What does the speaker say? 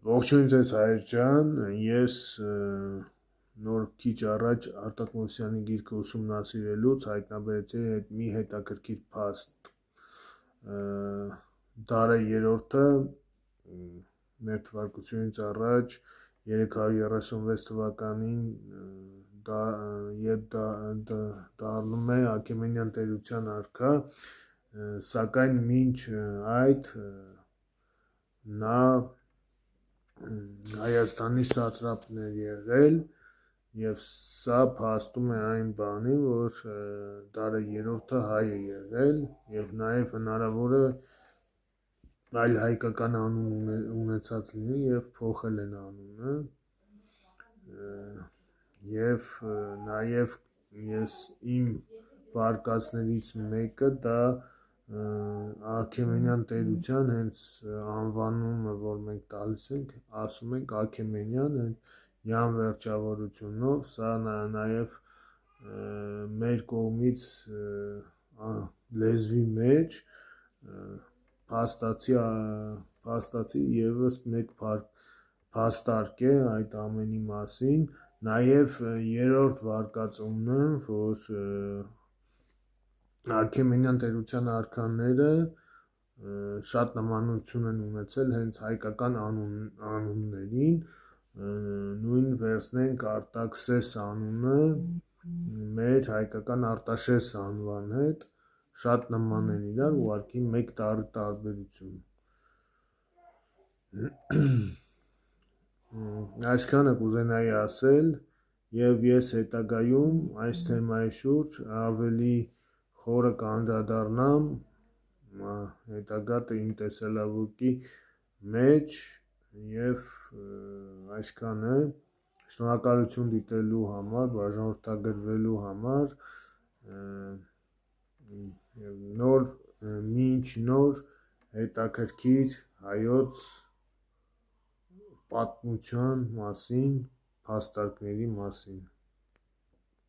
Ողջույն ձեզ Հայր ջան, ես նոր քիչ առաջ Արտակ Մովսյանի գիրքը ուսումնասիրելուց հայտնաբերեցի մի հետաքրքիր փաստ։ Դարը երրորդը մեր թվարկությունից առաջ 336 թվականին դառնում է Աքեմենյան տերության արքա, սակայն մինչ այդ նա Հայաստանի սատրապն էր եղել և սա փաստում է այն բանին, որ դարը երրորդը հայ է եղել և նաև հնարավոր է այլ հայկական անուն ունեցած լինի և փոխել են անունը և նաև ես իմ վարկածներից մեկը դա Աքեմենյան տերության հենց անվանումը, որ մենք տալիս ենք, ասում ենք Աքեմենյան, յան վերջավորությունով, սա նաև մեր կողմից լեզվի մեջ փաստացի ևս մեկ փաստարկ է այդ ամենի մասին, նաև երրորդ վարկածումն է, որ Աքեմենյան տերության արքաները շատ նմանություն են ունեցել հենց հայկական անուններին, նույն վերցնենք Արտաքսես անունը մեր հայկական Արտաշես անվան հետ շատ նման են իրար, ուղղակի մեկ տառի տարբերություն։ Այսքանը կուզենայի ասել և ես հետագայում այս թեմայի շուրջ ավելի խորը կանդրադառնամ հետագա իմ տեսալավոճի մեջ և այսքանը, շնորհակալություն դիտելու համար, բաժանորդագրվելու համար, մինչ նոր հետաքրքիր հայոց պատմության մասին, փաստարկների մասին։